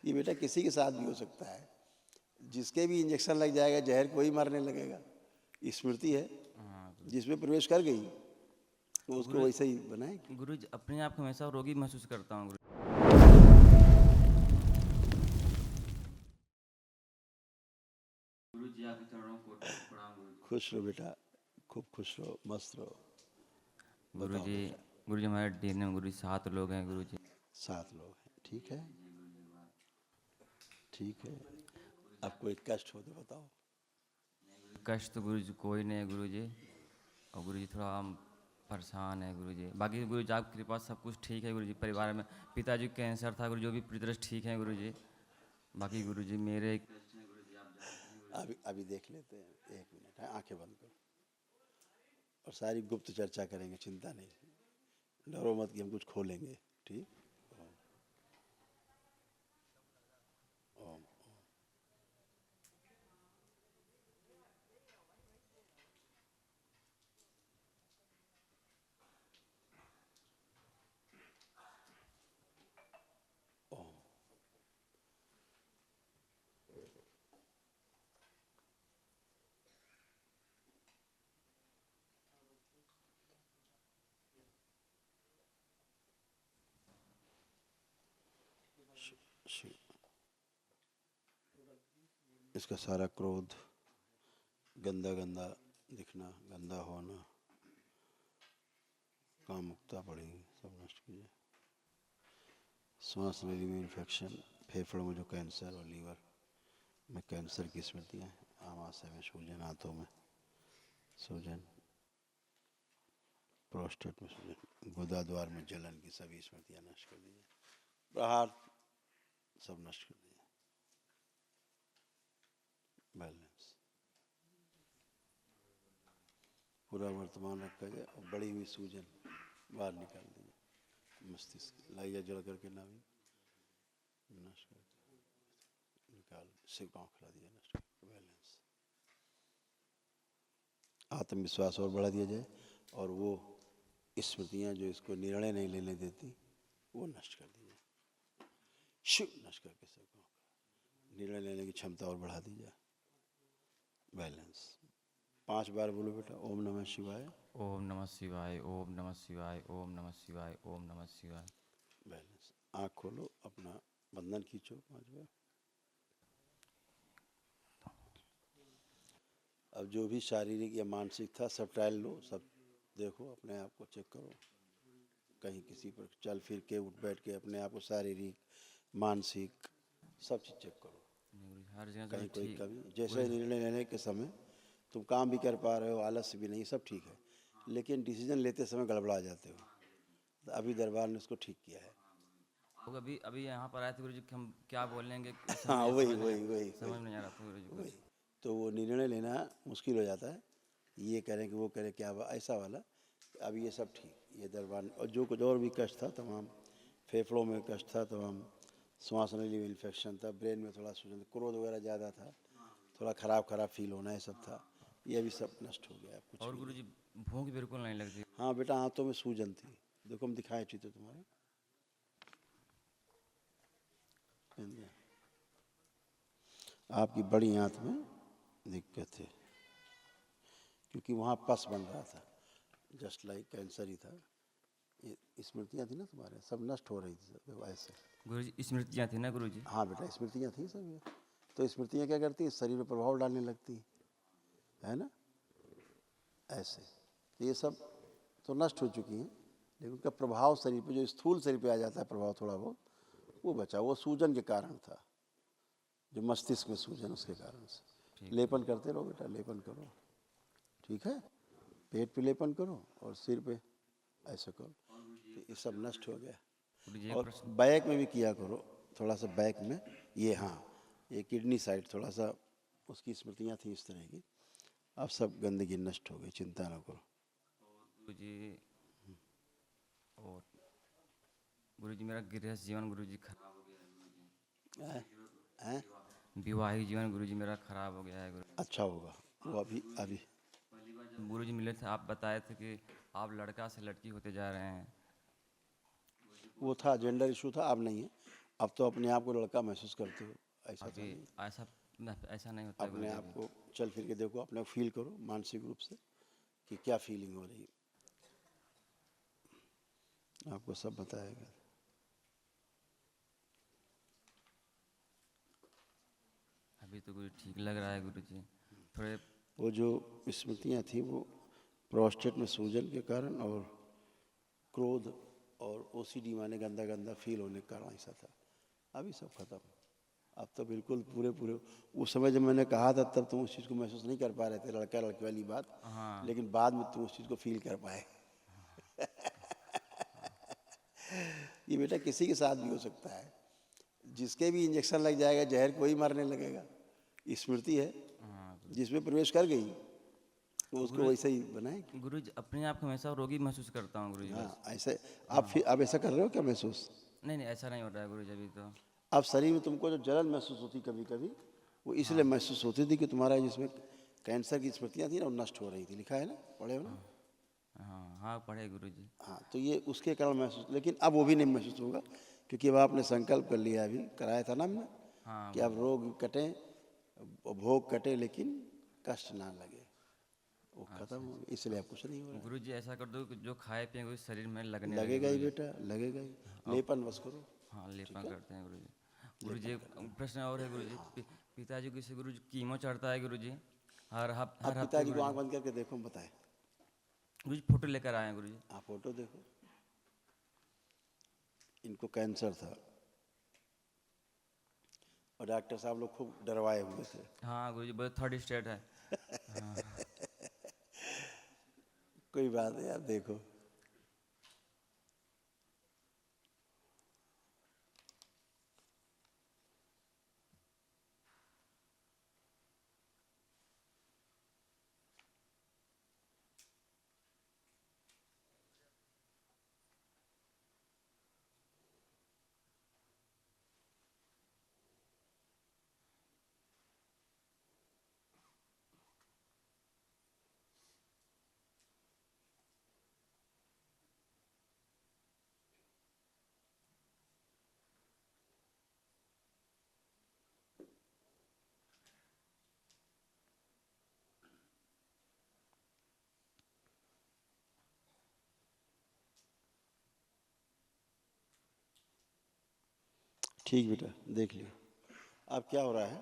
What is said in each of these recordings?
ये बेटा किसी के साथ भी हो सकता है, जिसके भी इंजेक्शन लग जाएगा जहर कोई मारने लगेगा। स्मृति है, हाँ जिसमें प्रवेश कर गई तो उसको गुरु वैसे ही बनाएगी। गुरु जी, अपने आप को हमेशा रोगी महसूस करता हूँ गुरु। गुरु जी आपके चरणों को प्रणाम गुरु जी। खुश रहो बेटा, खूब खुश रहो, मस्त रहो। गुरु बताओ जी, बेटा। गुरु जी हमारे डेरे में गुरु जी 7 लोग हैं गुरु जी। 7 लोग हैं, ठीक है, ठीक है। अब कोई कष्ट हो तो बताओ। कष्ट तो गुरु जी कोई नहीं है गुरु जी, और गुरु जी थोड़ा हम परेशान है गुरु जी। बाकी गुरु जी आपकी कृपा सब कुछ ठीक है गुरु जी। परिवार में पिताजी को कैंसर था गुरु जी, वो भी पूरी तरह से ठीक है गुरु जी। बाकी गुरु जी मेरे अभी देख लेते हैं, 1 मिनट है, आंखें बंद करो और सारी गुप्त चर्चा करेंगे, चिंता नहीं, डरो मत कि हम कुछ खोलेंगे, ठीक। ओम। ओम। शिव। इसका सारा क्रोध, गंदा गंदा दिखना, गंदा होना, कामुकता पड़ेगी, सब नष्ट कीजिए। सांस नली में इन्फेक्शन, फेफड़ों में जो कैंसर और लीवर में कैंसर की स्मृतियाँ, आमाशय में सूजन, हाथों में सूजन, प्रोस्टेट में सूजन, गुदा द्वार में जलन की सभी स्मृतियाँ नष्ट कर दीजिए। प्रहार सब नष्ट कर दीजिए। बैलेंस पूरा वर्तमान रखा जाए और बड़ी हुई सूजन बाहर निकाल दीजिए। मस्तिष्क लाइया जल करके नाभी नष्ट कर निकाल, सिर पाँव खिला दिया, नष्ट कर। बैलेंस आत्मविश्वास और बढ़ा दिया जाए, और वो स्मृतियाँ जो इसको निर्णय नहीं लेने देती वो नष्ट कर दीजिए। शिव नष्ट करके सिर पाँव निर्णय लेने की क्षमता और बढ़ा दी जाए। बैलेंस 5 बार बोलो बेटा, ओम नमः शिवाय। ओम नमः शिवाय, ओम नमः शिवाय, ओम नमः शिवाय, ओम नमः शिवाय। बैलेंस आँख खोलो, अपना बंधन खींचो 5 बार। अब जो भी शारीरिक या मानसिक था सब ट्रायल लो, सब देखो, अपने आप को चेक करो, कहीं किसी पर चल फिर के उठ बैठ के अपने आप को शारीरिक मानसिक सब चीज़ चेक करो, हर जगह कहीं सब कोई ठीक कमी। पूरे। जैसे निर्णय लेने के समय तुम काम भी कर पा रहे हो, आलस्य भी नहीं, सब ठीक है, लेकिन डिसीजन लेते समय गड़बड़ा जाते हो, तो अभी दरबार ने उसको ठीक किया है। वो अभी अभी यहाँ पर आए थे गुरु जी कि हम क्या बोलेंगे, हाँ, समझ वही समझ नहीं वही वही वही समझ में नहीं आ रहा था गुरु जी वही। कुछ। तो वो निर्णय लेना मुश्किल हो जाता है, ये करें कि वो करें, क्या ऐसा वाला। अब ये सब ठीक, ये दरबार और जो कुछ और भी कष्ट था तमाम, फेफड़ों में कष्ट था तमाम, श्वास नली में इन्फेक्शन था, ब्रेन में थोड़ा सूजन, क्रोध वगैरह ज़्यादा था, थोड़ा खराब खराब फील होना, ये सब था, ये अभी सब नष्ट हो गया, कुछ और भी गुरु नहीं। जी भूख बिल्कुल नहीं लगती। हाँ बेटा, हाथों में सूजन थी, देखो हम दिखाए चित्र तुम्हारे। आपकी बड़ी आंत में दिक्कत है, क्योंकि वहाँ पस बन रहा था, जस्ट लाइक कैंसर ही था। ये स्मृतियाँ थी ना तुम्हारे, सब नष्ट हो रही थी सब ऐसे। गुरु जी स्मृतियाँ थी ना गुरु जी। हाँ बेटा, स्मृतियाँ थी सब ये। तो स्मृतियाँ क्या करती हैं, शरीर में प्रभाव डालने लगती है ना, ऐसे। तो ये सब तो नष्ट हो चुकी हैं, लेकिन उनका प्रभाव शरीर पे, जो स्थूल शरीर पे आ जाता है प्रभाव थोड़ा बहुत, वो बचा, वो सूजन के कारण था, जो मस्तिष्क में सूजन, उसके कारण से। ठीक गुरु लेपन जी। करते रहो बेटा, लेपन करो, ठीक है, पेट पे लेपन करो और सिर पे ऐसे करो, तो ये सब नष्ट हो गया। गुरु जी एक और प्रश्न। बैक में भी किया करो, थोड़ा सा बैक में, ये हाँ, ये किडनी साइड थोड़ा सा उसकी स्मृतियाँ थी इस तरह की, अब सब गंदगी नष्ट हो गई, चिंता ना करो। गुरु जी और गुरु जी मेरा गृहस्थ जीवन गुरु जी खराब हो गया है गुरु हैं? हैं? जी। विवाहिक जीवन गुरु जी मेरा खराब हो गया है गुरु। अच्छा होगा, वो अभी अभी पहली बार जब गुरु जी मिले थे आप बताए थे कि आप लड़का से लड़की होते जा रहे हैं। वो था जेंडर इशू था, अब नहीं है, अब तो अपने आप को लड़का महसूस करते हो, ऐसा तो अभी नहीं। ऐसा नहीं होता है अपने गुरुजी आप अभी। को चल फिर के देखो, अपने फील करो मानसिक रूप से कि क्या फीलिंग हो रही है, आपको सब बताएगा। अभी तो गुरु ठीक लग रहा है गुरुजी। थोड़े वो जो स्मृतियाँ थी वो प्रोस्टेट में सूजन के कारण और क्रोध और ओसीडी माने गंदा गंदा फील होने के कारण ऐसा था। अभी सब खत्म, अब तो बिल्कुल पूरे पूरे। उस समय जब मैंने कहा था तब तुम उस चीज़ को महसूस नहीं कर पा रहे थे, लड़का लड़की वाली बात, हाँ लेकिन बाद में तुम उस चीज़ को फील कर पाए। ये बेटा किसी के साथ भी हो सकता है, जिसके भी इंजेक्शन लग जाएगा जहर कोई मारने लगेगा। स्मृति है, हाँ जिसमें प्रवेश कर गई तो उसको गुरु वैसे ही बनाएगी। गुरुजी अपने आप को हमेशा रोगी महसूस करता हूँ गुरुजी बस। हाँ ऐसे आप फिर अब ऐसा कर रहे हो क्या महसूस? नहीं नहीं ऐसा नहीं हो रहा है गुरुजी अभी तो। अब शरीर में तुमको जो जलन महसूस होती कभी कभी, वो इसलिए हाँ महसूस होती थी कि तुम्हारा जिसमें कैंसर की स्मृतियाँ थी ना वो नष्ट हो रही थी, लिखा है ना, पढ़े हो ना? हाँ हाँ पढ़े गुरुजी। हाँ तो ये उसके कारण महसूस, लेकिन अब वो भी नहीं महसूस होगा क्योंकि अब आपने संकल्प कर लिया, अभी कराया था ना हमने हाँ कि अब रोग कटे, भोग कटे, लेकिन कष्ट ना लगे, वो खत्म हो गया, इसलिए अब कुछ नहीं हो रहा गुरुजी ऐसा कर दो कि जो खाए पिए गुरुजी शरीर में है। लगने लगे लगेगा ही गुरुजी। बेटा, लगेगा ही, अब लेपन बस करो। हाँ ठीक लेपन है, करते हैं गुरुजी। गुरुजी एक प्रश्न और है गुरुजी। पिताजी को इसे गुरुजी कीमो चढ़ता है गुरुजी अब हर हफ्ते पिताजी को आंख गुरुजी। बंद करके देखो, बताए। गुरुजी फोटो लेकर आए हैं गुरुजी। आप फोटो देखो, इनको कैंसर था और डॉक्टर साहब लोग खूब डरवाए हुए थे। हाँ गुरुजी बोले 3rd स्टेट है। हाँ कोई बात नहीं, आप देखो। ठीक बेटा, देख लियो। अब क्या हो रहा है,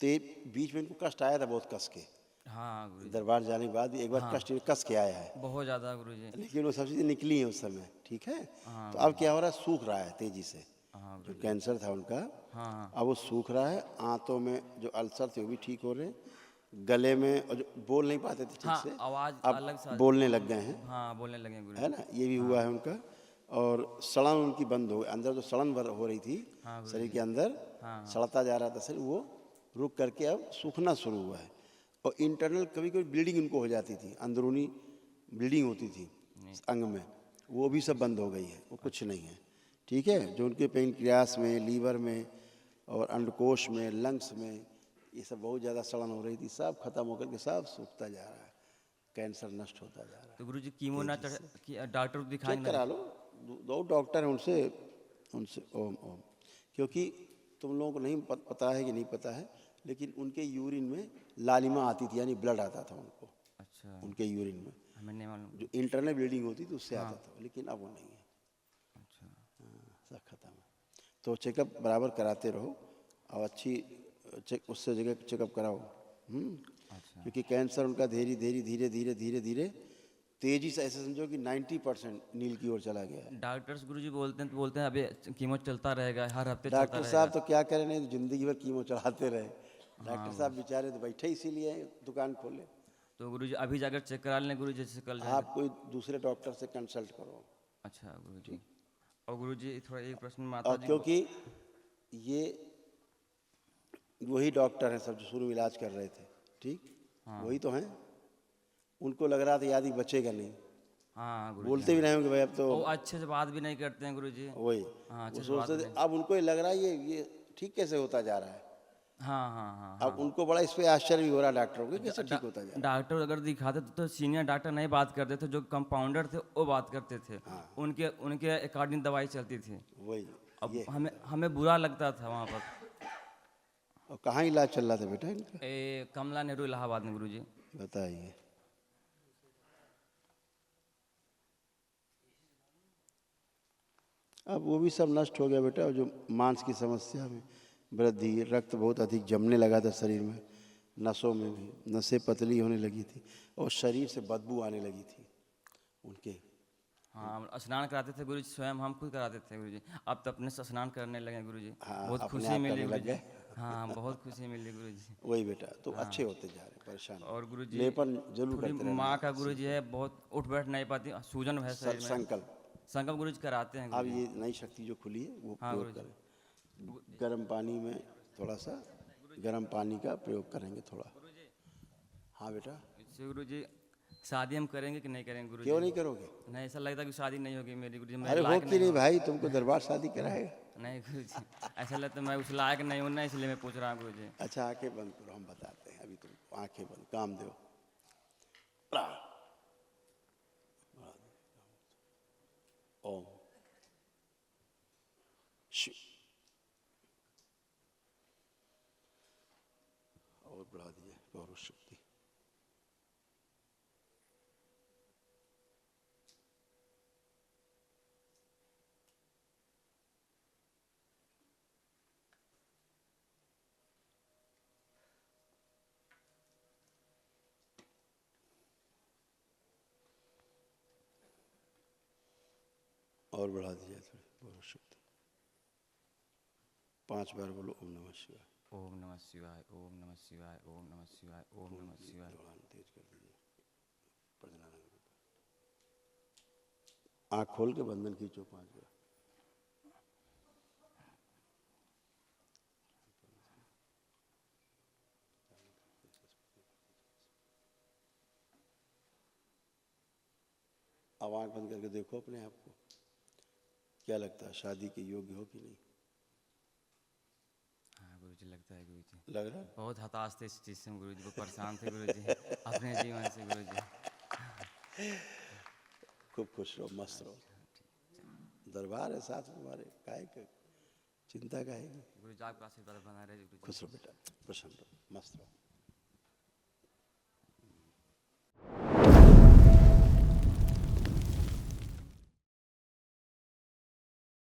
ते बीच में इनको कष्ट आया था बहुत कस के, हाँ गुरुजी। दरबार जाने के बाद भी एक बार हाँ कष्ट कस के आया है, बहुत ज़्यादा गुरुजी। लेकिन वो सब चीज़ें निकली हैं उस समय, ठीक है। हाँ तो अब गुरुजी। क्या हो रहा है, सूख रहा है तेजी से, हाँ जो गुरुजी। कैंसर था उनका, हाँ हाँ अब वो सूख रहा है। आंतों में जो अल्सर थे वो भी ठीक हो रहे हैं, गले में, और जो बोल नहीं पाते थे ठीक हाँ से, आवाज़ अब अलग सा। बोलने लग गए हैं, हाँ बोलने लगे है गुरुजी। ना, ये भी हाँ हुआ है उनका। और सड़न उनकी बंद हो गई, अंदर जो सड़न हो रही थी हाँ शरीर गुरुजी। के अंदर, हाँ हाँ सड़ता जा रहा था शरीर, वो रुक करके अब सूखना शुरू हुआ है। और इंटरनल कभी कभी ब्लीडिंग उनको हो जाती थी, अंदरूनी ब्लीडिंग होती थी नहीं। अंग में, वो भी सब बंद हो गई है, वो कुछ अच्छा नहीं है, ठीक है। जो उनके पेनक्रियास में, लीवर में और अंडकोश में, लंग्स में, ये सब बहुत ज़्यादा सड़न हो रही थी, सब खत्म होकर के सब सूखता जा रहा है, कैंसर नष्ट होता जा रहा है तो गुरुजी कीमो ना तेजी चढ़ से। कि डॉक्टर को चेक दिखाएंगे ना। करा लो, दो डॉक्टर हैं, उनसे उनसे ओम ओम, क्योंकि तुम लोगों को नहीं पता है कि नहीं पता है, लेकिन उनके यूरिन में लालिमा आती थी, यानी ब्लड आता था उनको, अच्छा उनके यूरिन में हमें नहीं मालूम। जो इंटरनल ब्लीडिंग होती थी उससे हाँ आता था, लेकिन अब वो नहीं है। अच्छा हाँ, सब खत्म है। तो चेकअप बराबर कराते रहो और अच्छी उससे जगह चेकअप कराओ। अच्छा क्योंकि कैंसर उनका धीरे धीरे धीरे धीरे धीरे धीरे तेजी से, ऐसे समझो कि 90% नील की ओर चला गया है। डॉक्टर्स गुरुजी बोलते हैं अभी कीमो चलता रहेगा हर हफ्ते चलता डॉक्टर साहब रहेगा। तो क्या करें, नहीं तो जिंदगी भर कीमो चढ़ाते रहे। हाँ डॉक्टर साहब गुरुजी। बेचारे तो बैठे इसीलिए हैं, दुकान खोले। तो गुरुजी अभी जाकर चेक करा लें गुरुजी जैसे कल आप जाकर। कोई दूसरे डॉक्टर से कंसल्ट करो। अच्छा गुरुजी। और गुरुजी थोड़ा एक प्रश्न माता और जी क्योंकि ये वही डॉक्टर हैं सब जो शुरू में इलाज कर रहे थे, ठीक, हाँ वही तो हैं। उनको लग रहा था याद ही बचेगा नहीं, हाँ गुरुजी। बोलते भी हाँ नहीं होंगे भाई अब तो। और अच्छे से बात भी नहीं करते हैं गुरुजी। वही हाँ वो अच्छे से बात सोचते भी थे, नहीं। अब उनको ही लग रहा है ये ठीक कैसे होता जा रहा है। हाँ हाँ हाँ अब हाँ। उनको बड़ा इस पे आश्चर्य भी हो रहा है डॉक्टरों को, कैसे ठीक होता जा रहा डॉक्टर अगर दिखाते तो सीनियर डॉक्टर नहीं बात करते थे, जो कंपाउंडर थे वो बात करते थे। हाँ। उनके उनके अकॉर्डिंग दवाई चलती थी। है। वही अब ये हमें हमें बुरा लगता था वहाँ पर। और कहाँ इलाज चल रहा था बेटा इनका? कमला नेहरू इलाहाबाद में गुरुजी। बताइए। अब वो भी सब नष्ट हो गया बेटा। और जो मांस की समस्या में वृद्धि, रक्त बहुत अधिक जमने लगा था शरीर में, नसों में भी नसें पतली होने लगी थी और शरीर से बदबू आने लगी थी उनके। हाँ, हम स्नान कराते थे गुरुजी, स्वयं हम खुद कराते थे गुरुजी। अब तो अपने से स्नान करने लगे गुरुजी। हाँ, बहुत अपने खुशी आप मिली करने लग गुरुजी। गए। हाँ, बहुत खुशी मिली गुरुजी। वही बेटा, तो अच्छे हाँ, होते जा रहे हैं, परेशान नहीं। और गुरुजी लेपन जरूर थोड़ी करते रहना माँ का सिर गुरुजी पे। है, बहुत उठ बैठ नहीं पाती, सूजन है शरीर में। संकल्प। संकल्प गुरुजी कराते हैं अब गुरुजी। ये नई शक्ति जो खुली है वो हाँ प्रयोग गुरुजी। करें। गर्म पानी में थोड़ा सा गर्म पानी का प्रयोग करेंगे थोड़ा। हाँ बेटा। इससे गुरुजी शादी हम करेंगे कि नहीं करेंगे गुरुजी? क्यों नहीं करोगे? नहीं, ऐसा लगता है कि शादी नहीं होगी मेरी गुरुजी, मैं अरे हो लायक कि नहीं नहीं हूँ। भाई, तुमको दरबार शादी कराएगा। नहीं गुरुजी, ऐसा लगता है मैं उस लायक नहीं हूँ ना, इसलिए मैं पूछ रहा हूँ गुरुजी। अच्छा आंखें बंद करो, हम बताते हैं अभी तुमको। आंखें बंद, काम दो। ओम शिव। और बढ़ा दिए गौरव शक्ति। और बढ़ा दीजिए थोड़ी गौरव शक्ति। 5 बार बोलो ओम नमः शिवाय। ओम नमः शिवाय, ओम नमः शिवाय, ओम नमः शिवाय, ओम नमः शिवाय। दौड़ान तेज कर दीजिए। प्रजनन आँख खोल के बंधन खींचो 5 बार। अब आँख बंद करके देखो अपने आप को, क्या लगता है शादी के योग्य हो कि नहीं? हाँ गुरुजी, लगता है गुरुजी। लग रहा है? बहुत हताश थे इस चीज़ से हम गुरुजी, वो परेशान थे गुरुजी अपने जीवन से गुरुजी। खूब खुश रहो, मस्त रहो। दरबार है साथ में हमारे, काहे का चिंता काहे की? गुरुजी आपका आशीर्वाद बना रहे गुरुजी। खुश रहो बेटा, प्रसन्न रहो, मस्त रहो।